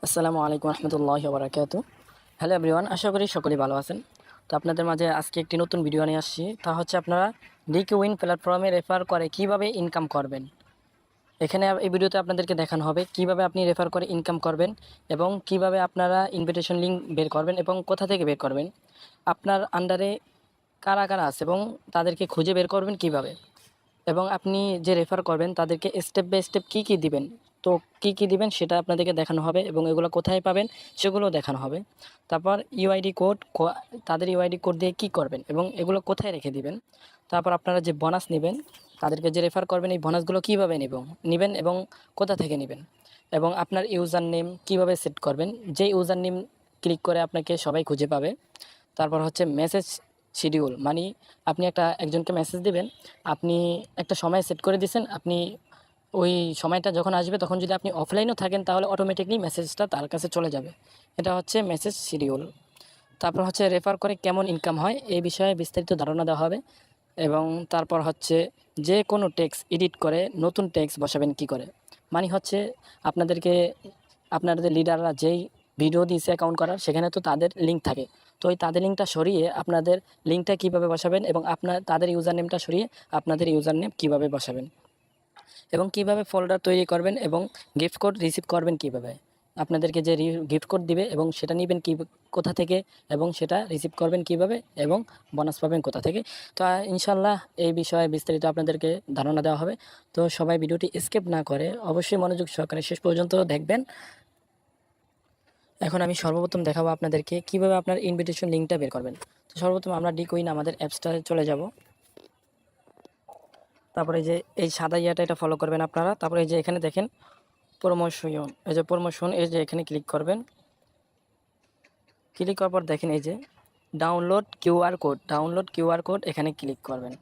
আসসালামু আলাইকুম রহমতুল্লাহি ওয়া বারাকাতুহু। হ্যালো এভরিওয়ান, আশা করি সকলেই ভালো আছেন। তো আপনাদের মাঝে আজকে একটি নতুন ভিডিও নিয়ে আসছি। তা হচ্ছে আপনারা লিঙ্কডইন প্ল্যাটফর্মে রেফার করে কিভাবে ইনকাম করবেন। এখানে এই ভিডিওতে আপনাদেরকে দেখানো হবে কিভাবে আপনি রেফার করে ইনকাম করবেন এবং কিভাবে আপনারা ইনভিটেশন লিঙ্ক বের করবেন এবং কোথা থেকে বের করবেন, আপনার আন্ডারে কারা কারা আছে এবং তাদেরকে খুঁজে বের করবেন কিভাবে, এবং আপনি যে রেফার করবেন তাদেরকে স্টেপ বাই স্টেপ কী কী দিবেন। তো কী কী দিবেন সেটা আপনাদেরকে দেখানো হবে এবং এগুলো কোথায় পাবেন সেগুলোও দেখানো হবে। তারপর ইউআইডি কোড, তাদের ইউআইডি কোড দিয়ে কী করবেন এবং এগুলো কোথায় রেখে দিবেন। তারপর আপনারা যে বোনাস নেবেন, তাদেরকে যে রেফার করবেন এই বোনাসগুলো কীভাবে নেবেন এবং কোথা থেকে নেবেন, এবং আপনার ইউজার নেম কীভাবে সেট করবেন, যে ইউজার নেম ক্লিক করে আপনাকে সবাই খুঁজে পাবে। তারপর হচ্ছে মেসেজ শিডিউল, মানে আপনি একজনকে মেসেজ দিবেন, আপনি একটা সময় সেট করে দিয়েছেন, আপনি ওই সময়টা যখন আসবে তখন যদি আপনি অফলাইনেও থাকেন তাহলে অটোমেটিকলি মেসেজটা তার কাছে চলে যাবে। এটা হচ্ছে মেসেজ শিডিউল। তারপর হচ্ছে রেফার করে কেমন ইনকাম হয় এই বিষয়ে বিস্তারিত ধারণা দেওয়া হবে। এবং তারপর হচ্ছে যে কোনো টেক্সট এডিট করে নতুন টেক্সট বসাবেন কি করে, মানে হচ্ছে আপনাদেরকে আপনাদের লিডাররা যেই ভিডিও দিয়েছে অ্যাকাউন্ট করার, সেখানে তো তাদের লিঙ্ক থাকে। তো ওই তাদের লিঙ্কটা সরিয়ে আপনাদের লিঙ্কটা কীভাবে বসাবেন এবং তাদের ইউজার নেমটা সরিয়ে আপনাদের ইউজার নেম কীভাবে বসাবেন, এবং কিভাবে ফোল্ডার তৈরি করবেন এবং গিফট কোড রিসিভ করবেন কিভাবে, আপনাদেরকে যে গিফট কোড দিবে এবং সেটা নেবেন কোথা থেকে এবং সেটা রিসিভ করবেন কিভাবে এবং বোনাস পাবেন কোথা থেকে। তো ইনশাল্লাহ এই বিষয়ে বিস্তারিত আপনাদেরকে ধারণা দেওয়া হবে। তো সবাই ভিডিওটি স্কিপ না করে অবশ্যই মনোযোগ সহকারে শেষ পর্যন্ত দেখবেন। এখন আমি সর্বপ্রথম দেখাবো আপনাদেরকে কিভাবে আপনার ইনভিটেশন লিঙ্কটা বের করবেন। তো সর্বপ্রথম আমরা লিঙ্কডইন আমাদের অ্যাপসটায় চলে যাব। তারপরে যে এই সাদা এটা ফলো করবেন আপনারা। তারপরে এই যে এখানে দেখেন প্রমোশন, এই যে প্রমোশন, এই যে এখানে ক্লিক করবেন। ক্লিক করার পর দেখেন এই যে ডাউনলোড কিউআর কোড এখানে ক্লিক করবেন।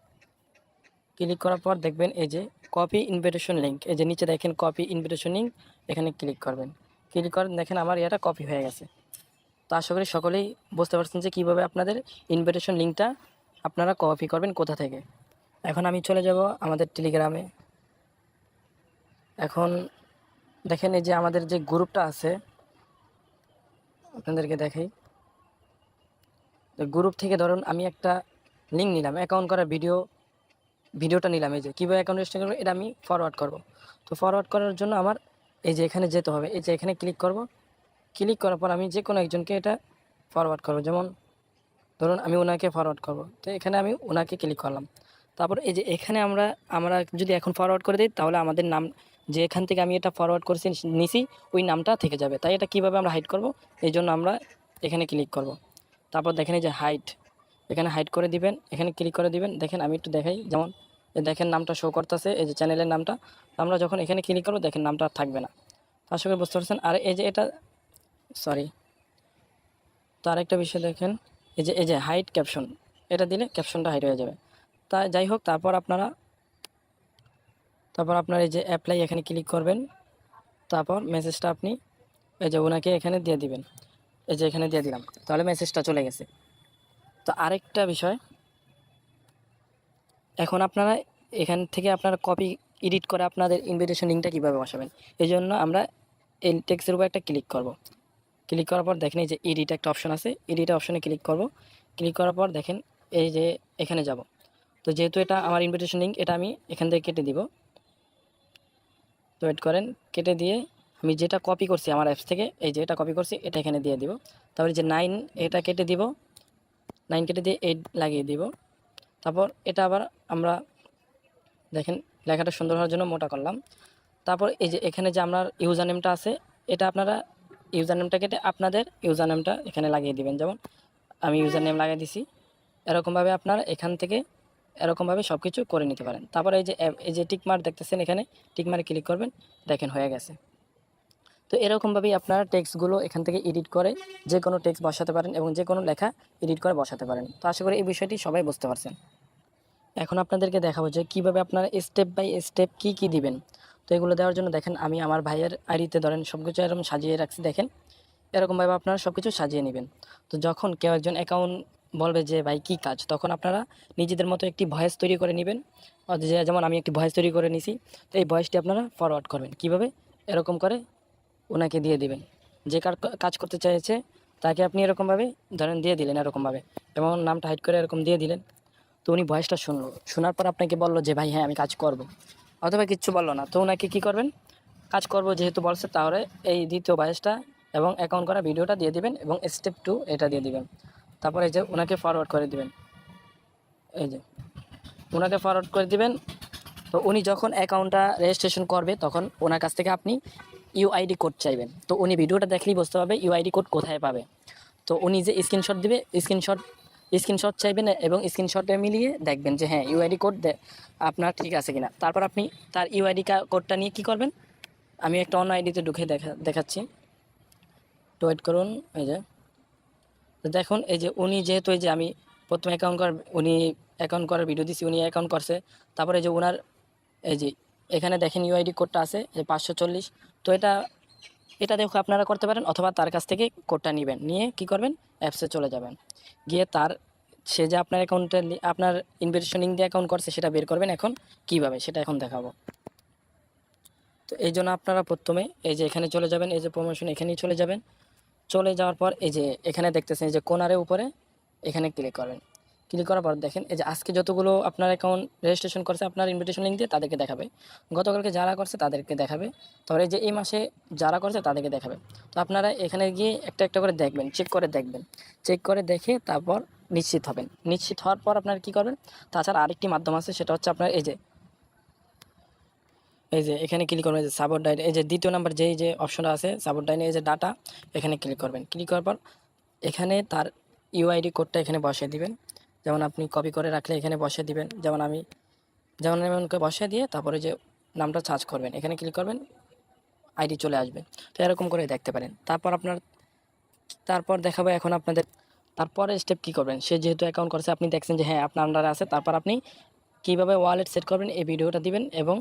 ক্লিক করার পর দেখবেন এই যে কপি ইনভিটেশন লিঙ্ক, এই যে নিচে দেখেন কপি ইনভিটেশন লিঙ্ক, এখানে ক্লিক করবেন। ক্লিক করেন দেখেন আমার এটা কপি হয়ে গেছে। তো আশা করি সকলেই বুঝতে পারছেন যে কীভাবে আপনাদের ইনভিটেশন লিঙ্কটা আপনারা কপি করবেন কোথা থেকে। এখন আমি চলে যাব আমাদের টেলিগ্রামে। এখন দেখেন এই যে আমাদের যে গ্রুপটা আছে আপনাদেরকে দেখাই। তো গ্রুপ থেকে ধরুন আমি একটা লিঙ্ক নিলাম, অ্যাকাউন্ট করার ভিডিওটা নিলাম। এই যে কীভাবে অ্যাকাউন্ট রেজিস্টার করবো এটা আমি ফরওয়ার্ড করব। তো ফরওয়ার্ড করার জন্য আমার এই যে এখানে যেতে হবে, এই যে এখানে ক্লিক করব। ক্লিক করার পর আমি যে কোনো একজনকে এটা ফরওয়ার্ড করব, যেমন ধরুন আমি ওনাকে ফরওয়ার্ড করব। তো এখানে আমি ওনাকে ক্লিক করলাম। তারপর এই যে এখানে আমরা যদি এখন ফরওয়ার্ড করে দিই তাহলে আমাদের নাম, যে এখান থেকে আমি এটা ফরওয়ার্ড করেছি নিছি, ওই নামটা থেকে যাবে। তাই এটা কিভাবে আমরা হাইড করব, এই জন্য আমরা এখানে ক্লিক করব। তারপর দেখেন এই যে হাইড, এখানে হাইড করে দিবেন, এখানে ক্লিক করে দিবেন। দেখেন আমি একটু দেখাই, যেমন দেখেন নামটা শো করতেছে, এই যে চ্যানেলের নামটা। আমরা যখন এখানে ক্লিক করবো দেখেন নামটা আর থাকবে না। আশা করি বুঝতে পারছেন। আর এই যে এটা সরি, তো আরেকটা বিষয় দেখেন, এই যে হাইড ক্যাপশন, এটা দিলে ক্যাপশনটা হাইড হয়ে যাবে। তা যাই হোক, তারপর আপনার এই যে অ্যাপ্লাই এখানে ক্লিক করবেন। তারপর মেসেজটা আপনি এই যে ওনাকে এখানে দিয়ে দিবেন, এই যে এখানে দিয়ে দিলাম, তাহলে মেসেজটা চলে গেছে। তো আরেকটা বিষয়, এখন আপনারা এখান থেকে আপনারা কপি এডিট করে আপনাদের ইনভিটেশন লিঙ্কটা কীভাবে বসাবেন, এই জন্য আমরা এই টেক্সটের উপর একটা ক্লিক করব। ক্লিক করার পর দেখেন এই যে এডিট একটা অপশন আছে, এডিট অপশনে ক্লিক করব। ক্লিক করার পর দেখেন এই যে এখানে যাব। তো যেহেতু এটা আমার ইনভিটেশন লিঙ্ক, এটা আমি এখান থেকে কেটে দিব। তো ওয়েট করেন, কেটে দিয়ে আমি যেটা কপি করছি আমার অ্যাপস থেকে, এই যে এটা কপি করছি এটা এখানে দিয়ে দিব। তারপরে যে 9 এটা কেটে দিব, 9 কেটে দিয়ে 8 লাগিয়ে দিব। তারপর এটা আবার আমরা দেখেন লেখাটা সুন্দর হওয়ার জন্য মোটা করলাম। তারপর এই যে এখানে যে আপনার ইউজার নেমটা আছে, এটা আপনারা ইউজার নেমটা কেটে আপনাদের ইউজার নেমটা এখানে লাগিয়ে দিবেন। যেমন আমি ইউজার নেম লাগিয়ে দিছি, এরকমভাবে আপনারা এখান থেকে এরকমভাবে সব কিছু করে নিতে পারেন। তারপর এই যে টিকমার্ক দেখতেছেন, এখানে টিকমার্কে ক্লিক করবেন, দেখেন হয়ে গেছে। তো এরকমভাবেই আপনারা টেক্সটগুলো এখান থেকে এডিট করে যে কোনো টেক্সট বসাতে পারেন এবং যে কোনো লেখা এডিট করে বসাতে পারেন। তো আশা করি এই বিষয়টি সবাই বুঝতে পারছেন। এখন আপনাদেরকে দেখাবো যে কীভাবে আপনারা স্টেপ বাই স্টেপ কী দিবেন। তো এগুলো দেওয়ার জন্য দেখেন আমি আমার ভাইয়ের আইডিতে ধরেন সব কিছু এরকম সাজিয়ে রাখছি। দেখেন এরকমভাবে আপনারা সব কিছু সাজিয়ে নেবেন। তো যখন কেউ একজন অ্যাকাউন্ট বলবে যে ভাই কী কাজ, তখন আপনারা নিজেদের মতো একটি ভয়েস তৈরি করে নেবেন। যেমন আমি একটি ভয়েস তৈরি করে নিছি। তো এই ভয়েসটি আপনারা ফরওয়ার্ড করবেন কীভাবে, এরকম করে ওনাকে দিয়ে দিবেন। যে কাজ করতে চাইছে তাকে আপনি এরকমভাবে ধরেন দিয়ে দিলেন এরকমভাবে, এবং নামটা হাইড করে এরকম দিয়ে দিলেন। তো উনি ভয়েসটা শুনলো, শোনার পর আপনাকে বললো যে ভাই হ্যাঁ আমি কাজ করব, অথবা কিচ্ছু বললো না, তো ওনাকে কী করবেন, কাজ করব যেহেতু বলছে তাহলে এই দ্বিতীয় ভয়েসটা এবং অ্যাকাউন্ট করা ভিডিওটা দিয়ে দিবেন এবং স্টেপ 2 এটা দিয়ে দিবেন। তারপরে এই যে ওনাকে ফরওয়ার্ড করে দিবেন, এই যে ওনাকে ফরওয়ার্ড করে দিবেন। তো উনি যখন অ্যাকাউন্টটা রেজিস্ট্রেশন করবে তখন ওনার কাছ থেকে আপনি ইউআইডি কোড চাইবেন। তো উনি ভিডিওটা দেখলেই বুঝতে পারবে ইউআইডি কোড কোথায় পাবে। তো উনি যে স্ক্রিনশট দিবে, স্ক্রিনশট চাইবেন এবং স্ক্রিনশটে মিলিয়ে দেখবেন যে হ্যাঁ ইউআইডি কোড আপনার ঠিক আছে কিনা। তারপর আপনি তার ইউআইডি কোডটা নিয়ে কী করবেন, আমি একটা অন্য আইডিতে ঢুকে দেখাচ্ছি, তো ওয়েট করুন। এই যে দেখুন, এই যে উনি যেহেতু এই যে আমি প্রথমে উনি অ্যাকাউন্ট করার ভিডিও দিচ্ছি, উনি অ্যাকাউন্ট করছে। তারপরে যে ওনার এই যে এখানে দেখেন ইউআইডি কোডটা আছে যে 540। তো এটা দেখো আপনারা করতে পারেন, অথবা তার কাছ থেকে কোডটা নেবেন, নিয়ে কি করবেন, অ্যাপসে চলে যাবেন, গিয়ে সে যে আপনার অ্যাকাউন্টে আপনার ইনভিটেশন লিঙ্ক দিয়ে অ্যাকাউন্ট করছে সেটা বের করবেন। এখন কিভাবে সেটা এখন দেখাবো। তো এই জন্য আপনারা প্রথমে এই যে এখানে চলে যাবেন, এই যে প্রমোশন এখানেই চলে যাবেন। চলে যাওয়ার পর এই যে এখানে দেখতেছেন এই যে কোনারে উপরে এখানে ক্লিক করবেন। ক্লিক করার পর দেখেন এই যে আজকে যতগুলো আপনার অ্যাকাউন্ট রেজিস্ট্রেশন করছে আপনার ইনভিটেশন লিঙ্ক দিয়ে তাদেরকে দেখাবে, গতকালকে যারা করছে তাদেরকে দেখাবে, তারপরে যে এই মাসে যারা করছে তাদেরকে দেখাবে। তো আপনারা এখানে গিয়ে একটা একটা করে দেখবেন, চেক করে দেখবেন, চেক করে দেখে তারপর নিশ্চিত হবেন। নিশ্চিত হওয়ার পর আপনারা কী করবেন, তাছাড়া আরেকটি মাধ্যম আছে, সেটা হচ্ছে আপনার এই যে এখানে ক্লিক করবেন, এই যে সাপোর্ট ডাইন, এই যে দ্বিতীয় নাম্বার যে অপশনটা আছে সাপোর্ট ডাইনে, এই যে ডাটা, এখানে ক্লিক করবেন। ক্লিক করার পর এখানে তার ইউআইডি কোডটা এখানে বসিয়ে দিবেন। যেমন আপনি কপি করে রাখলে এখানে বসিয়ে দিবেন, যেমন আমি এমনকে বসিয়ে দিয়ে তারপরে যে নামটা সার্চ করবেন, এখানে ক্লিক করবেন, আইডি চলে আসবে। তো এরকম করে দেখতে পারেন। তারপর দেখাবো এখন আপনাদের তারপরে স্টেপ কী করবেন। সে যেহেতু অ্যাকাউন্ট করছে, আপনি দেখছেন যে হ্যাঁ আপনার আন্ডারে আছে, তারপর আপনি কীভাবে ওয়ালেট সেট করবেন এই ভিডিওটা দিবেন এবং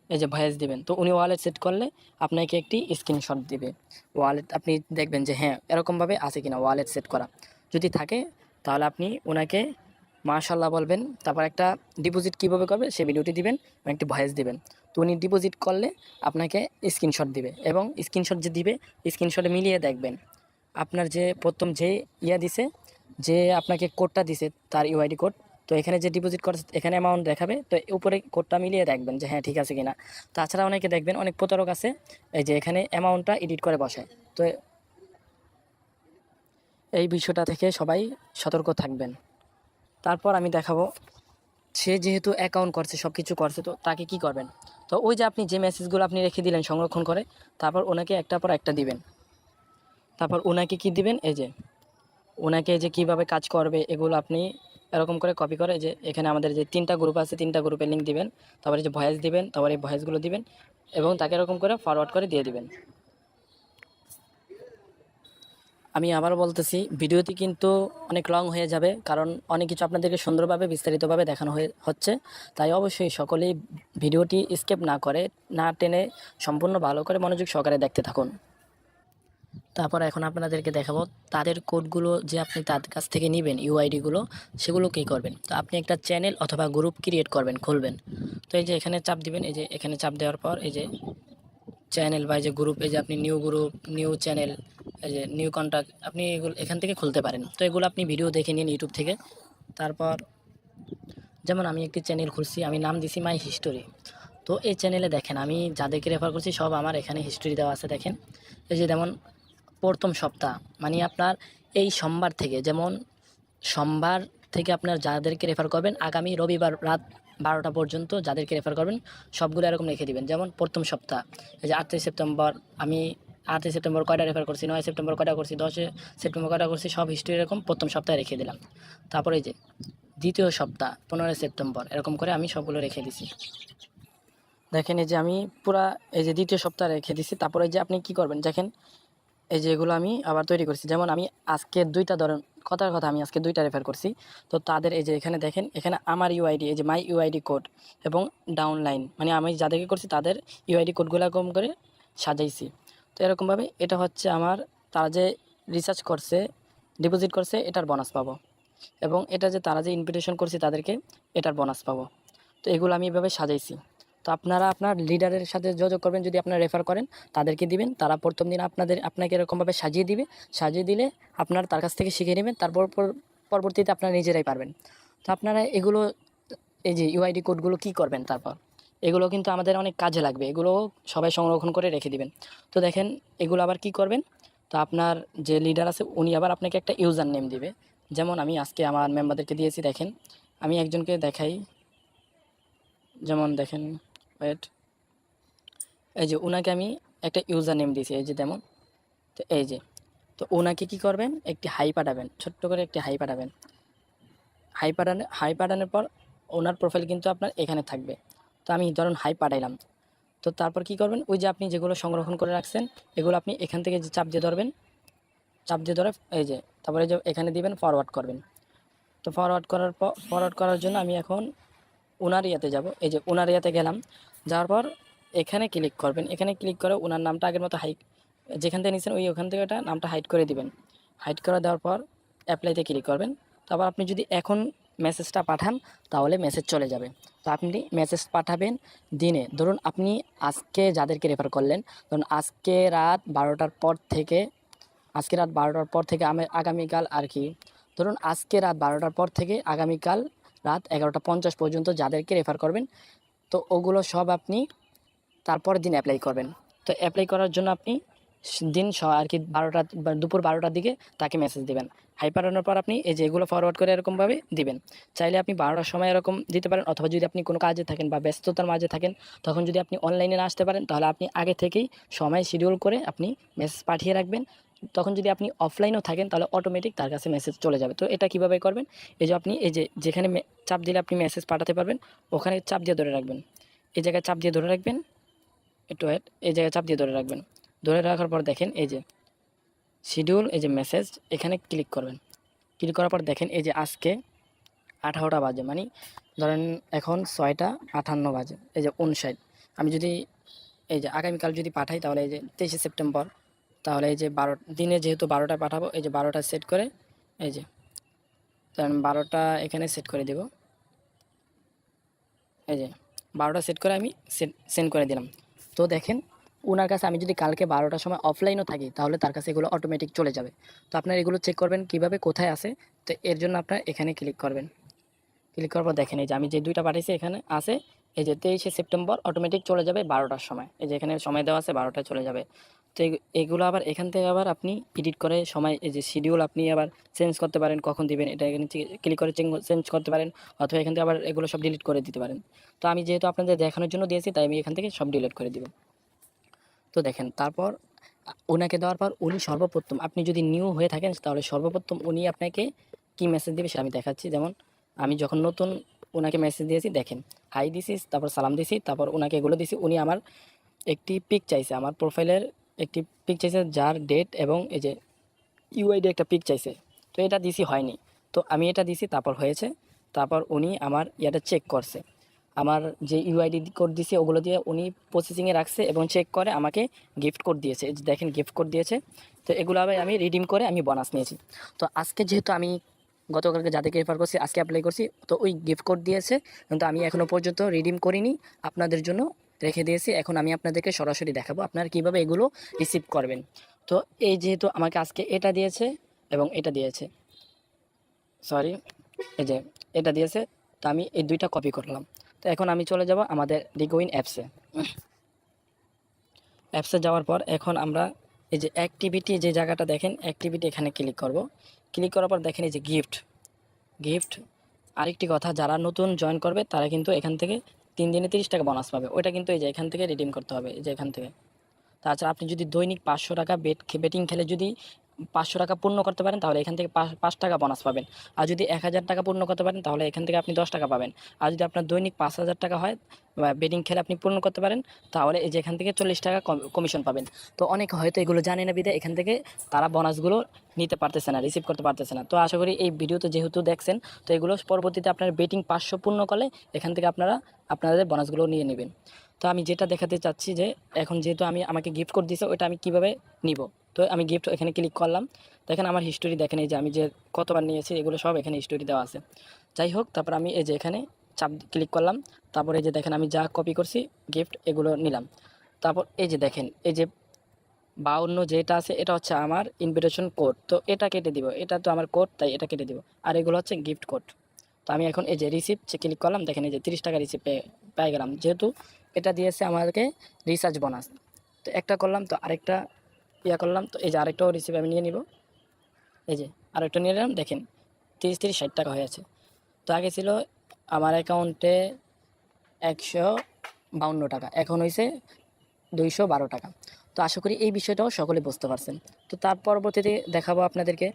এই যে ভয়েস দিবেন। তো উনি ওয়ালেট সেট করলে আপনাকে একটি স্ক্রিনশট দিবে ওয়ালেট, আপনি দেখবেন যে হ্যাঁ এরকমভাবে আছে কিনা ওয়ালেট সেট করা। যদি থাকে তাহলে আপনি ওনাকে মাশাআল্লাহ বলবেন, তারপর একটা ডিপোজিট কীভাবে করবে সেই ভিডিওটি দিবেন এবং একটি ভয়েস দিবেন। তো উনি ডিপোজিট করলে আপনাকে স্ক্রিনশট দিবে, এবং স্ক্রিনশট যে দিবে স্ক্রিনশটে মিলিয়ে দেখবেন আপনার যে প্রথম যে দিছে, যে আপনাকে কোডটা দিছে তার ইউআইডি কোড। তো এখানে যে ডিপোজিট করছে এখানে অ্যামাউন্ট দেখাবে, তো উপরে কোডটা মিলিয়ে দেখবেন যে হ্যাঁ ঠিক আছে কিনা। তাছাড়া অনেকে দেখবেন অনেক প্রতারক আছে, এই যে এখানে অ্যামাউন্টটা এডিট করে বসায়। তো এই বিষয়টা থেকে সবাই সতর্ক থাকবেন। তারপর আমি দেখাবো সে যেহেতু অ্যাকাউন্ট করছে সব কিছু করছে, তো তাকে কি করবেন। তো ওই যে আপনি যে মেসেজগুলো আপনি রেখে দিলেন সংরক্ষণ করে, তারপর ওনাকে একটার পর একটা দিবেন। তারপর ওনাকে কি দিবেন, এই যে ওনাকে যে কিভাবে কাজ করবে এগুলো আপনি এরকম করে কপি করে যে এখানে আমাদের যে 3টা গ্রুপ আছে 3টা গ্রুপের লিঙ্ক দিবেন, তারপরে যে ভয়েস দিবেন, তারপরে এই ভয়েসগুলো দিবেন এবং তাকে এরকম করে ফরওয়ার্ড করে দিয়ে দিবেন। আমি আবার বলতেছি ভিডিওটি কিন্তু অনেক লং হয়ে যাবে, কারণ অনেক কিছু আপনাদেরকে সুন্দরভাবে বিস্তারিতভাবে দেখানো হচ্ছে। তাই অবশ্যই সকলেই ভিডিওটি স্কিপ না করে, না টেনে সম্পূর্ণ ভালো করে মনোযোগ সহকারে দেখতে থাকুন। তারপর এখন আপনাদেরকে দেখাবো তাদের কোডগুলো যে আপনি তাদের কাছ থেকে নেবেন, ইউআইডিগুলো সেগুলো কী করবেন। তো আপনি একটা চ্যানেল অথবা গ্রুপ ক্রিয়েট করবেন, খুলবেন। তো এই যে এখানে চাপ দিবেন, এই যে এখানে চাপ দেওয়ার পর এই যে চ্যানেল বা যে গ্রুপ, এই যে আপনি নিউ গ্রুপ, নিউ চ্যানেল, এই যে নিউ কন্ট্যাক্ট, আপনি এগুলো এখান থেকে খুলতে পারেন। তো এগুলো আপনি ভিডিও দেখে নিন ইউটিউব থেকে। তারপর যেমন আমি একটি চ্যানেল খুলছি, আমি নাম দিছি মাই হিস্টোরি। তো এই চ্যানেলে দেখেন আমি যাদেরকে রেফার করছি সব আমার এখানে হিস্টোরি দেওয়া আছে। দেখেন এই যে যেমন প্রথম সপ্তাহ, মানে আপনার এই সোমবার থেকে, যেমন সোমবার থেকে আপনার যাদেরকে রেফার করবেন আগামী রবিবার রাত 12টা পর্যন্ত যাদেরকে রেফার করবেন সবগুলো এরকম রেখে দিবেন। যেমন প্রথম সপ্তাহ এই যে 8ই সেপ্টেম্বর, আমি 8ই সেপ্টেম্বর কয়টা রেফার করছি, 9 সেপ্টেম্বর কয়টা করছি, 10 সেপ্টেম্বর কয়টা করছি, সব হিস্ট্রি এরকম প্রথম সপ্তাহে রেখে দিলাম। তারপরে এই যে দ্বিতীয় সপ্তাহ 15 সেপ্টেম্বর, এরকম করে আমি সবগুলো রেখে দিছি। দেখেন এই যে আমি পুরা এই যে দ্বিতীয় সপ্তাহ রেখে দিছি। তারপরে যে আপনি কি করবেন, দেখেন এই যে এগুলো আমি আবার তৈরি করছি। যেমন আমি আজকে 2টা ধরেন কথার কথা আমি আজকে 2টা রেফার করছি। তো তাদের এই যে এখানে দেখেন এখানে আমার ইউআইডি, এই যে মাই ইউআইডি কোড এবং ডাউনলাইন, মানে আমি যাদেরকে করছি তাদের ইউআইডি কোডগুলো এরকম করে সাজাইছি। তো এরকমভাবে এটা হচ্ছে আমার তারা যে রিসার্চ করছে, ডিপোজিট করছে, এটার বোনাস পাবো, এবং এটা যে তারা যে ইনভিটেশন করছে তাদেরকে এটার বোনাস পাবো। তো এগুলো আমি এভাবে সাজাইছি। তো আপনারা আপনার লিডারের সাথে যোগাযোগ করবেন, যদি আপনারা রেফার করেন তাদেরকে দিবেন, তারা প্রথম দিন আপনাকে এরকমভাবে সাজিয়ে দিবে। সাজিয়ে দিলে আপনারা তার কাছ থেকে শিখে নেবেন, তারপর পরবর্তীতে আপনারা নিজেরাই পারবেন। তো আপনারা এগুলো, এই যে ইউআইডি কোডগুলো কী করবেন, তারপর এগুলো কিন্তু আমাদের অনেক কাজে লাগবে, এগুলো সবাই সংরক্ষণ করে রেখে দিবেন। তো দেখেন এগুলো আবার কি করবেন, তো আপনার যে লিডার আছে উনি আবার আপনাকে একটা ইউজার নেম দিবে। যেমন আমি আজকে আমার মেম্বারদেরকে দিয়েছি, দেখেন আমি একজনকে দেখাই, যেমন দেখেন ওয়েট, এই যে ওনাকে আমি একটা ইউজার নেম দিয়েছি, এই যে যেমন, তো এই যে, তো ওনাকে কি করবেন, একটি হাই পাঠাবেন, ছোট্ট করে একটি হাই পাঠাবেন। হাই পাঠানোর পর ওনার প্রোফাইল কিন্তু আপনার এখানে থাকবে। তো আমি ধরুন হাই পাঠাইলাম, তো তারপর কি করবেন, ওই যে আপনি যেগুলো সংরক্ষণ করে রাখছেন এগুলো আপনি এখান থেকে যে চাপ দিয়ে ধরবেন, চাপ দিয়ে ধরে এই যে, তারপরে যে এখানে দিবেন ফরওয়ার্ড করবেন। তো ফরওয়ার্ড করার জন্য আমি এখন ওনার ইয়াতে যাব, এই যে ওনার ইয়াতে গেলাম, যাওয়ার পর এখানে ক্লিক করবেন। এখানে ক্লিক করে ওনার নামটা আগের মতো যেখান থেকে নিয়েছেন ওখান থেকে ওটা নামটা হাইড করে দিবেন। হাইড করে দেওয়ার পর অ্যাপ্লাইতে ক্লিক করবেন। তারপর আপনি যদি এখন মেসেজটা পাঠান তাহলে মেসেজ চলে যাবে। তো আপনি মেসেজ পাঠাবেন দিনে, ধরুন আপনি আজকে যাদেরকে রেফার করলেন, ধরুন আজকে রাত 12টার পর থেকে, আগামীকাল আর কি, ধরুন আজকে রাত 12টার পর থেকে আগামীকাল রাত 11টা 50 পর্যন্ত যাদেরকে রেফার করবেন, তো ওগুলো সব আপনি তারপরের দিন অ্যাপ্লাই করবেন। তো অ্যাপ্লাই করার জন্য আপনি আর কি দুপুর 12টার দিকে তাকে মেসেজ দিবেন। হাই পাঠানোর পর আপনি এই যে এগুলো ফরওয়ার্ড করে এরকমভাবে দিবেন। চাইলে আপনি 12টার সময় এরকম দিতে পারেন, অথবা যদি আপনি কোনো কাজে থাকেন বা ব্যস্ততার মাঝে থাকেন, তখন যদি আপনি অনলাইনে না আসতে পারেন তাহলে আপনি আগে থেকেই সময় শিডিউল করে আপনি মেসেজ পাঠিয়ে রাখবেন। তখন যদি আপনি অফলাইনেও থাকেন তাহলে অটোমেটিক তার কাছে মেসেজ চলে যাবে। তো এটা কীভাবে করবেন, এই যে আপনি এই যে যেখানে চাপ দিলে আপনি মেসেজ পাঠাতে পারবেন ওখানে চাপ দিয়ে ধরে রাখবেন, এই জায়গায় চাপ দিয়ে ধরে রাখবেন, একটু ওয়েট, এই জায়গায় চাপ দিয়ে ধরে রাখবেন। ধরে রাখার পর দেখেন এই যে শিডিউল, এই যে মেসেজ, এখানে ক্লিক করবেন। ক্লিক করার পর দেখেন এই যে আজকে 18টা বাজে, মানে ধরেন এখন 6টা 58 বাজে, এই যে 59। আমি যদি এই যে আগামীকাল যদি পাঠাই তাহলে এই যে 23শে সেপ্টেম্বর, তাহলে এই যে দিনে যেহেতু 12টায় পাঠাবো, এই যে 12টা সেট করে, এই যে ধরেন 12টা এখানে সেট করে দেব, এই যে 12টা সেট করে আমি সেন্ড করে দিলাম। তো দেখেন ওনার কাছে আমি যদি কালকে 12টার সময় অফলাইনও থাকি তাহলে তার কাছে এগুলো অটোমেটিক চলে যাবে। তো আপনার এগুলো চেক করবেন কিভাবে, কোথায় আছে। তো এর জন্য আপনার এখানে ক্লিক করবেন। ক্লিক করার পর দেখেন এই যে আমি যে দুইটা পাঠিয়েছি এখানে আছে, এই যে 23শে সেপ্টেম্বর অটোমেটিক চলে যাবে 12টার সময়, এই যে এখানে সময় দেওয়া আছে 12টায় চলে যাবে। তো এগুলো আবার এখান থেকে আবার আপনি এডিট করে সময়, এই যে শিডিউল আপনি আবার চেঞ্জ করতে পারেন, কখন দিবেন এটা এখানে ক্লিক করে চেঞ্জ করতে পারেন, অথবা এখান থেকে আবার এগুলো সব ডিলিট করে দিতে পারেন। তো আমি যেহেতু আপনাদের দেখানোর জন্য দিয়েছি তাই আমি এখান থেকে সব ডিলিট করে দিব। তো দেখেন তারপর ওনাকে দেওয়ার পর উনি সর্বপ্রথম, আপনি যদি নিউ হয়ে থাকেন তাহলে সর্বপ্রথম উনি আপনাকে কি মেসেজ দেবে সেটা আমি দেখাচ্ছি। যেমন আমি যখন নতুন ওনাকে মেসেজ দিয়েছি, দেখেন হাই দিছি, তারপর সালাম দিছি, তারপর ওনাকে এগুলো দিছি। উনি আমার একটি পিক চাইছে, আমার প্রোফাইলের একটি পিক চাইছে যার ডেট এবং এই যে ইউআইডি একটা পিক চাইছে। তো এটা দিছি, হয়নি, তো আমি এটা দিছি, তারপর হয়েছে। তারপর উনি আমার ইয়াটা চেক করছে, আমার যে ইউআইডি কোড দিয়েছে ওগুলো দিয়ে উনি প্রসেসিংয়ে রাখছে এবং চেক করে আমাকে গিফট কোড দিয়েছে। এই যে দেখেন গিফট কোড দিয়েছে। তো এগুলো আবার আমি রিডিম করে আমি বোনাস নিয়েছি। তো আজকে যেহেতু আমি গতকালকে যাদেরকে রেফার করছি আজকে অ্যাপ্লাই করছি, তো ওই গিফট কোড দিয়েছে, কিন্তু আমি এখনও পর্যন্ত রিডিম করিনি, আপনাদের জন্য রেখে দিয়েছি। এখন আমি আপনাদেরকে সরাসরি দেখাবো আপনারা কীভাবে এগুলো রিসিভ করবেন। তো এই যেহেতু আমাকে আজকে এটা দিয়েছে এবং এটা দিয়েছে, সরি, এই যে এটা দিয়েছে, তো আমি এই দুইটা কপি করলাম। তো এখন আমি চলে যাব আমাদের লিগোইন অ্যাপসে যাওয়ার পর এখন আমরা এই যে অ্যাক্টিভিটি যে জায়গাটা দেখেন অ্যাক্টিভিটি এখানে ক্লিক করব। ক্লিক করার পর দেখেন এই যে গিফট। আরেকটি কথা, যারা নতুন জয়েন করবে তারা কিন্তু এখান থেকে 3 দিনে 30 টাকা বোনাস পাবে, ওইটা কিন্তু এই যে এখান থেকে রিডিম করতে হবে, এই যে এখান থেকে। তাছাড়া আপনি যদি দৈনিক 500 টাকা বেটিং খেলে যদি 500 টাকা পূর্ণ করতে পারেন তাহলে এখান থেকে 5 টাকা বোনাস পাবেন। আর যদি 1000 টাকা পূর্ণ করতে পারেন তাহলে এখান থেকে আপনি 10 টাকা পাবেন। আর যদি আপনার দৈনিক 5000 টাকা হয় বা বেটিং খেলে আপনি পূর্ণ করতে পারেন তাহলে এই যে এখান থেকে 40 টাকা কমিশন পাবেন। তো অনেকে হয়তো এগুলো জানে না বিধায় এখান থেকে তারা বোনাসগুলো নিতে পারতেছে না, রিসিভ করতে পারতেছে না। তো আশা করি এই ভিডিওতে যেহেতু দেখছেন, তো এগুলো পরবর্তীতে আপনার বেটিং 500 পূর্ণ করলে এখান থেকে আপনারা আপনাদের বোনাসগুলো নিয়ে নেবেন। তো আমি যেটা দেখাতে চাচ্ছি যে এখন যেহেতু আমাকে গিফট কোড দিয়েছে ওইটা আমি কিভাবে নিব। তো আমি গিফট এখানে ক্লিক করলাম, দেখেন আমার হিস্টোরি দেখেন, এই যে আমি যে কতবার নিয়েছি এগুলো সব এখানে হিস্টোরি দেওয়া আছে। যাই হোক, তারপর আমি এই যে এখানে চাপ ক্লিক করলাম। তারপর এই যে দেখেন আমি যা কপি করছি গিফট এগুলো নিলাম। তারপর এই যে দেখেন এই যে 52 যেটা আছে এটা হচ্ছে আমার ইনভিটেশন কোড, তো এটা কেটে দিব, এটা তো আমার কোড তাই এটা কেটে দিব। আর এগুলো হচ্ছে গিফট কোড। তো আমি এখন এই যে রিসিপ্ট ক্লিক করলাম, দেখেন এই যে 30 টাকা রিসিপ্ট পেয়ে গেলাম, যেহেতু এটা দিয়েছে আমাদেরকে রিসার্চ বোনাস। তো একটা করলাম, তো আরেকটা করলাম, তো এই যে আরেকটাও রিসিপ্ট আমি নিয়ে নিব। এই যে আরেকটা নিয়ে নিলাম, দেখেন 30 টাকা হয়ে আছে। তো আগে ছিল আমার অ্যাকাউন্টে 152 টাকা, এখন হয়েছে 212 টাকা। তো আশা করি এই বিষয়টাও সকলে বুঝতে পারছেন। তো তার পরবর্তীতে দেখাবো আপনাদেরকে।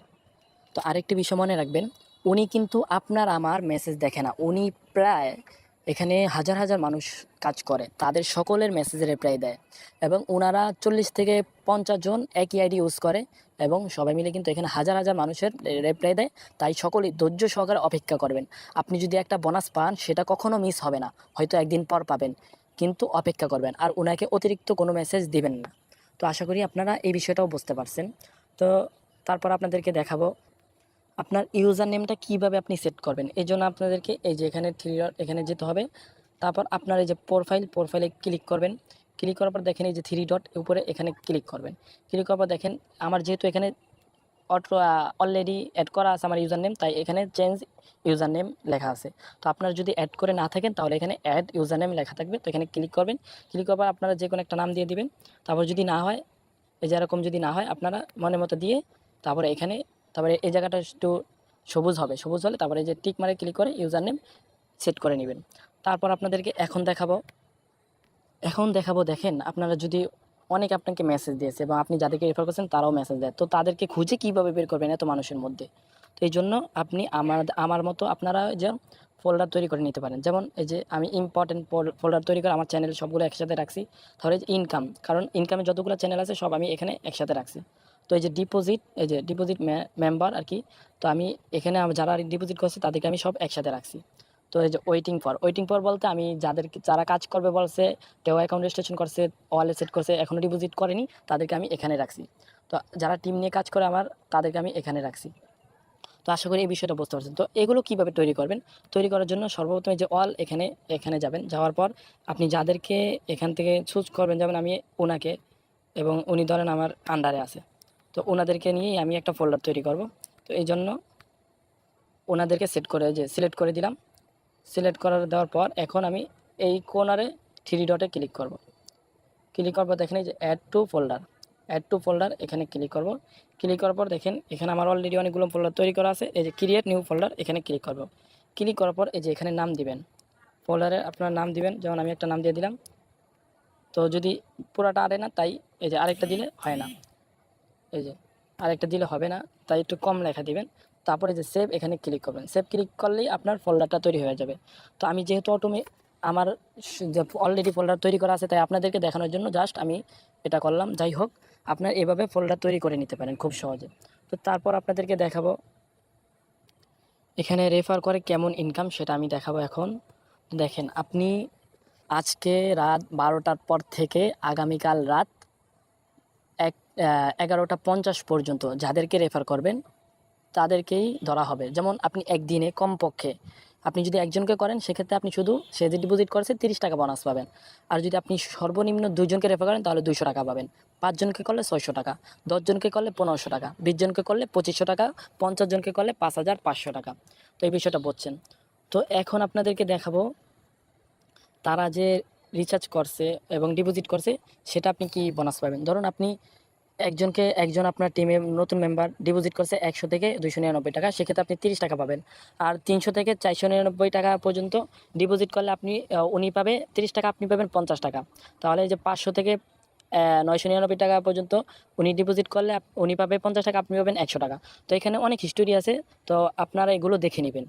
তো আরেকটি বিষয় মনে রাখবেন, উনি কিন্তু আপনার আমার মেসেজ দেখে না, উনি প্রায় এখানে হাজার হাজার মানুষ কাজ করে, তাদের সকলের মেসেজে রিপ্লাই দেয় এবং ওনারা 40 থেকে 50 জন একই আইডি ইউজ করে এবং সবাই মিলে কিন্তু এখানে হাজার হাজার মানুষের রিপ্লাই দেয়। তাই সকলেই ধৈর্য সহকারে অপেক্ষা করবেন। আপনি যদি একটা বোনাস পান সেটা কখনো মিস হবে না, হয়তো একদিন পর পাবেন, কিন্তু অপেক্ষা করবেন আর ওনাকে অতিরিক্ত কোনো মেসেজ দিবেন না। তো আশা করি আপনারা এই বিষয়টাও বুঝতে পারছেন। তো তারপর আপনাদেরকে দেখাবো আপনার ইউজার নেমটা কীভাবে আপনি সেট করবেন। এই জন্য আপনাদেরকে এই যে এখানে থ্রি ডট এখানে যেতে হবে। তারপর আপনার এই যে প্রোফাইলে ক্লিক করবেন। ক্লিক করার পর দেখেন এই যে থ্রি ডট উপরে এখানে ক্লিক করবেন। ক্লিক করার পর দেখেন আমার যেহেতু এখানে অলরেডি অ্যাড করা আছে আমার ইউজার নেম, তাই এখানে চেঞ্জ ইউজার নেম লেখা আছে। তো আপনারা যদি অ্যাড করে না থাকেন তাহলে এখানে অ্যাড ইউজার নেম লেখা থাকবে, তো এখানে ক্লিক করবেন। ক্লিক করার পর আপনারা যে কোনো একটা নাম দিয়ে দিবেন। তারপর যদি না হয় এই যে এরকম যদি না হয় আপনারা মনের মতো দিয়ে তারপরে এই জায়গাটা একটু সবুজ হবে, সবুজ হলে তারপরে এই যে টিক মারে ক্লিক করে ইউজার নেম সেট করে নেবেন। তারপর আপনাদেরকে এখন দেখাবো দেখেন আপনারা যদি অনেক আপনাকে মেসেজ দিয়েছে এবং আপনি যাদেরকে রেফার করছেন তারাও মেসেজ দেয়, তো তাদেরকে খুঁজে কীভাবে বের করবেন এত মানুষের মধ্যে। তো এই জন্য আপনি আমার মতো আপনারা যে ফোল্ডার তৈরি করে নিতে পারেন। যেমন এই যে আমি ইম্পর্টেন্ট ফোল্ডার তৈরি করে আমার চ্যানেল সবগুলো একসাথে রাখছি। তাহলে যে ইনকাম, কারণ ইনকামের যতগুলো চ্যানেল আছে সব আমি এখানে একসাথে রাখছি। তো এই যে ডিপোজিট মেম্বার আর কি, তো আমি এখানে যারা ডিপোজিট করছে তাদেরকে আমি সব একসাথে রাখছি। তো এই যে ওয়েটিং ফর বলতে আমি যারা কাজ করবে বলছে, টেও অ্যাকাউন্ট রেজিস্ট্রেশন করছে, ওয়ালেট সেট করছে, এখনও ডিপোজিট করেনি, তাদেরকে আমি এখানে রাখছি। তো যারা টিম নিয়ে কাজ করে আমার, তাদেরকে আমি এখানে রাখছি। তো আশা করি এই বিষয়টা বুঝতে পারছেন। তো এগুলো কীভাবে তৈরি করবেন, তৈরি করার জন্য সর্বপ্রথমে যে অল এখানে যাবেন। যাওয়ার পর আপনি যাদেরকে এখান থেকে চুজ করবেন, যেমন আমি ওনাকে, এবং উনি ধরেন আমার আন্ডারে আছে, তো ওনাদেরকে নিয়েই আমি একটা ফোল্ডার তৈরি করব। তো এই জন্য ওনাদেরকে সিলেক্ট করে দিলাম। সিলেক্ট দেওয়ার পর এখন আমি এই কোনারে থ্রি ডটে ক্লিক করব। ক্লিক করার পর দেখেন এই যে অ্যাড টু ফোল্ডার এখানে ক্লিক করব। ক্লিক করার পর দেখেন এখানে আমার অলরেডি অনেকগুলো ফোল্ডার তৈরি করা আছে। এই যে ক্রিয়েট নিউ ফোল্ডার এখানে ক্লিক করব। ক্লিক করার পর এই যে এখানে নাম দিবেন, ফোল্ডারে আপনার নাম দিবেন, যেমন আমি একটা নাম দিয়ে দিলাম। তো যদি পুরাটা আরে না, তাই এই যে আরেকটা দিলে হয় না, এই যে আরেকটা দিলে হবে না, তাই একটু কম লেখা দিবেন। তারপরে যে সেভ এখানে ক্লিক করবেন। সেভ ক্লিক করলেই আপনার ফোল্ডারটা তৈরি হয়ে যাবে। তো আমি যেহেতু আমার যে অলরেডি ফোল্ডার তৈরি করা আছে, তাই আপনাদেরকে দেখানোর জন্য জাস্ট আমি এটা করলাম। যাই হোক, আপনার এভাবে ফোল্ডার তৈরি করে নিতে পারেন খুব সহজে। তো তারপর আপনাদেরকে দেখাবো এখানে রেফার করে কেমন ইনকাম, সেটা আমি দেখাবো এখন। দেখেন আপনি আজকে রাত 12টার পর থেকে আগামীকাল রাত 11:50 পর্যন্ত যাদেরকে রেফার করবেন তাদেরকেই ধরা হবে। যেমন আপনি একদিনে কমপক্ষে আপনি যদি একজনকে করেন, সেক্ষেত্রে আপনি শুধু সে যে ডিপোজিট করেছে 30 টাকা বোনাস পাবেন। আর যদি আপনি সর্বনিম্ন 2 জনকে রেফার করেন তাহলে 200 টাকা পাবেন, 5 জনকে করলে 600 টাকা, 10 জনকে করলে 1500 টাকা, 20 জনকে করলে 2500 টাকা, 50 জনকে করলে 5500 টাকা। তো এই বিষয়টা বুঝছেন। তো এখন আপনাদেরকে দেখাবো তারা যে রিচার্জ করছে এবং ডিপোজিট করছে সেটা আপনি কি বোনাস পাবেন। ধরুন আপনি একজন আপনার টিমে নতুন মেম্বার ডিপোজিট করছে 100 থেকে 299 টাকা, সেক্ষেত্রে আপনি 30 টাকা পাবেন। আর 300 থেকে 499 টাকা পর্যন্ত ডিপোজিট করলে উনি পাবে 30 টাকা, আপনি পাবেন 50 টাকা। তাহলে যে 500 থেকে 999 টাকা পর্যন্ত উনি ডিপোজিট করলে উনি পাবে 50 টাকা, আপনি পাবেন 100 টাকা। তো এখানে অনেক হিস্টোরি আছে, তো আপনারা এগুলো দেখে নেবেন।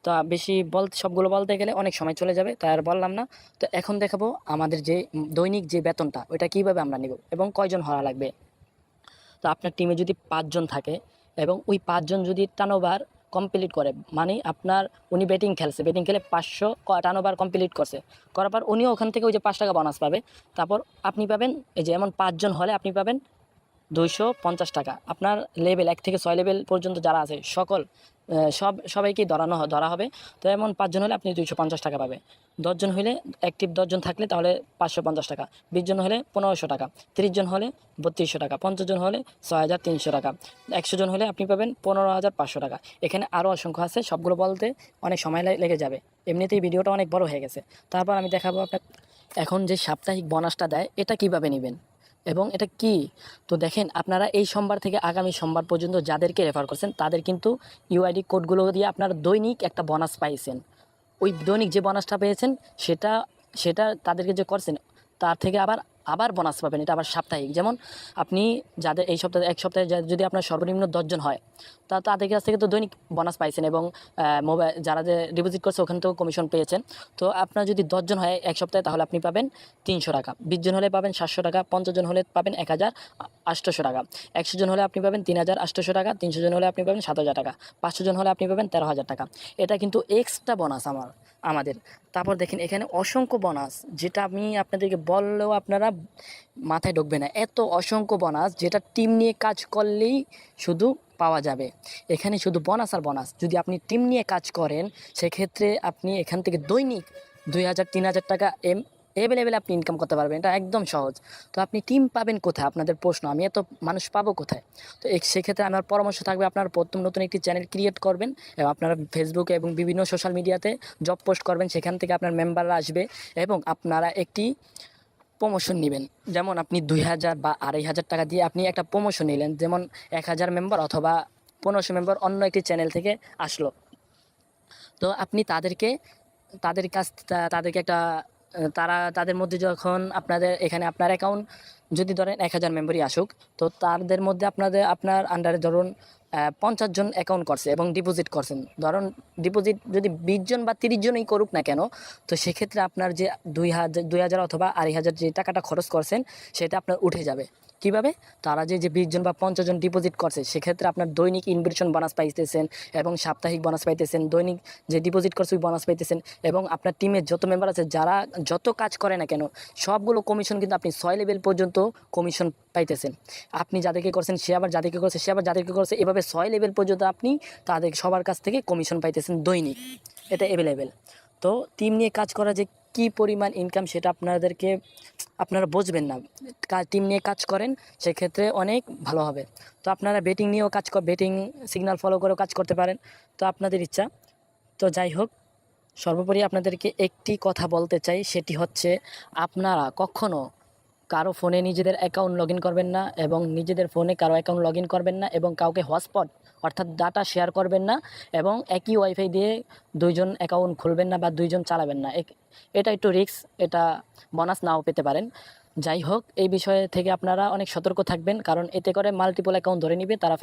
তো বেশি সবগুলো বলতে গেলে অনেক সময় চলে যাবে, তাই আর বললাম না। তো এখন দেখাবো আমাদের যে দৈনিক যে বেতনটা ওইটা কীভাবে আমরা নেব এবং কয়জন হওয়া লাগবে। তো আপনার টিমে যদি 5 জন থাকে এবং ওই 5 জন যদি টার্নওভার কমপ্লিট করে, মানে উনি ব্যাটিং খেলে 500 টার্নওভার কমপ্লিট করার পর উনিও ওখান থেকে ওই যে 5 টাকা বোনাস পাবে। তারপর আপনি পাবেন এই যে এমন 5 জন হলে আপনি পাবেন 250 টাকা। আপনার লেভেল 1 থেকে 6 লেভেল পর্যন্ত যারা আছে সবাইকেই ধরা হবে। তো এমন 5 জন হলে আপনি 250 টাকা পাবে। 10 জন হলে, অ্যাক্টিভ 10 জন থাকলে তাহলে 550 টাকা, 20 জন হলে 1500 টাকা, 30 জন হলে 3200 টাকা, 50 জন হলে 6300 টাকা, 100 জন হলে আপনি পাবেন 15500 টাকা। এখানে আরও অসংখ্য আছে, সবগুলো বলতে অনেক সময় লেগে যাবে। এমনিতেই ভিডিওটা অনেক বড় হয়ে গেছে। তারপর আমি দেখাবো আপনার এখন যে সাপ্তাহিক বোনাসটা দেয় এটা কিভাবে নেবেন এবং এটা কি। তো দেখেন, আপনারা এই সোমবার থেকে আগামী সোমবার পর্যন্ত যাদেরকে রেফার করছেন তাদের কিন্তু ইউআইডি কোডগুলো দিয়ে আপনারা দৈনিক একটা বোনাস পাইছেন। ওই দৈনিক যে বোনাসটা পেয়েছেন সেটা সেটা তাদেরকে যে করছেন তার থেকে আবার বোনাস পাবেন। এটা আবার সাপ্তাহিক। যেমন আপনি যাদের এই সপ্তাহে, এক সপ্তাহে যদি আপনার সর্বনিম্ন 10 জন হয়, তাদের কাছ থেকে তো দৈনিক বোনাস পাইছেন এবং মোবাইল যারা যে ডিপোজিট করছে ওখান থেকেও কমিশন পেয়েছেন। তো আপনার যদি 10 জন হয় এক সপ্তাহে তাহলে আপনি পাবেন 300 টাকা, 20 জন হলে পাবেন 700 টাকা, 50 জন হলে পাবেন 1800 টাকা, 100 জন হলে আপনি পাবেন 3800 টাকা, 300 জন হলে আপনি পাবেন 7000 টাকা, 500 জন হলে আপনি পাবেন 13000 টাকা। এটা কিন্তু এক্সট্রা বোনাস আমাদের। তারপর দেখেন এখানে অসংখ্য বোনাস, যেটা আমি আপনাদেরকে বললেও আপনারা মাথায় ঢুকবে না। এত অসংখ্য বোনাস যেটা টিম নিয়ে কাজ করলেই শুধু পাওয়া যাবে। এখানে শুধু বোনাস আর বোনাস। যদি আপনি টিম নিয়ে কাজ করেন সেক্ষেত্রে আপনি এখান থেকে দৈনিক 2000-3000 টাকা এভেলেবেল আপনি ইনকাম করতে পারবেন। এটা একদম সহজ। তো আপনি টিম পাবেন কোথায়? আপনাদের প্রশ্ন, আমি এত মানুষ পাবো কোথায়? তো সেক্ষেত্রে আমার পরামর্শ থাকবে, আপনারা প্রথম নতুন একটি চ্যানেল ক্রিয়েট করবেন এবং আপনারা ফেসবুকে এবং বিভিন্ন সোশ্যাল মিডিয়াতে জব পোস্ট করবেন। সেখান থেকে আপনার মেম্বাররা আসবে এবং আপনারা একটি প্রমোশন নেবেন। যেমন আপনি 2000 বা 2500 টাকা দিয়ে আপনি একটা প্রমোশন নিলেন, যেমন 1000 মেম্বার অথবা 1500 মেম্বার অন্য একটি চ্যানেল থেকে আসলো। তো আপনি তাদেরকে একটা তাদের মধ্যে যখন এখানে আপনার অ্যাকাউন্ট যদি ধরেন 1000 মেম্বারই আসুক, তো তাদের মধ্যে আপনার আন্ডারে ধরুন 50 জন অ্যাকাউন্ট করছে এবং ডিপোজিট করছেন। ধরুন ডিপোজিট যদি 20 জন বা 30 জনই করুক না কেন, তো সেক্ষেত্রে আপনার যে 2000 অথবা 2500 যে টাকাটা খরচ করছেন সেটা আপনার উঠে যাবে। কীভাবে? তারা যে 20 জন বা 50 জন ডিপোজিট করছে সেক্ষেত্রে আপনার দৈনিক ইনভিটেশন বোনাস পাইতেছেন এবং সাপ্তাহিক বোনাস পাইতেছেন, দৈনিক যে ডিপোজিট করছে ওই বোনাস পাইতেছেন এবং আপনার টিমের যত মেম্বার আছে যারা যত কাজ করে না কেন সবগুলো কমিশন কিন্তু আপনি 6 লেভেল পর্যন্ত কমিশন পাইতেছেন। আপনি যাদেরকে করছেন সে আবার যাদেরকে করছে, এভাবে 6 লেভেল পর্যন্ত আপনি তাদের সবার কাছ থেকে কমিশন পাইতেছেন দৈনিক। এটা অ্যাভেলেবেল। তো টিম নিয়ে কাজ করা যে কী পরিমাণ ইনকাম সেটা আপনারা বুঝবেন না। টিম নিয়ে কাজ করেন সেক্ষেত্রে অনেক ভালো হবে। তো আপনারা বেটিং নিয়েও বেটিং সিগন্যাল ফলো করেও কাজ করতে পারেন। তো আপনাদের ইচ্ছা। তো যাই হোক, সর্বোপরি আপনাদেরকে একটি কথা বলতে চাই, সেটি হচ্ছে আপনারা কখনো কারো ফোনে নিজেদের অ্যাকাউন্ট লগ ইন করবেন না এবং নিজেদের ফোনে কারো অ্যাকাউন্ট লগ ইন করবেন না এবং কাউকে হটস্পট অর্থাৎ ডাটা শেয়ার করবেন না এবং একই ওয়াইফাই দিয়ে 2 জন অ্যাকাউন্ট খুলবেন না বা 2 জন চালাবেন না। এটা একটু রিস্ক, এটা বোনাস নাও পেতে পারেন। যাই হোক, এই বিষয়ে থেকে আপনারা অনেক সতর্ক থাকবেন, কারণ এতে করে মাল্টিপল অ্যাকাউন্ট ধরে নিবে তারা।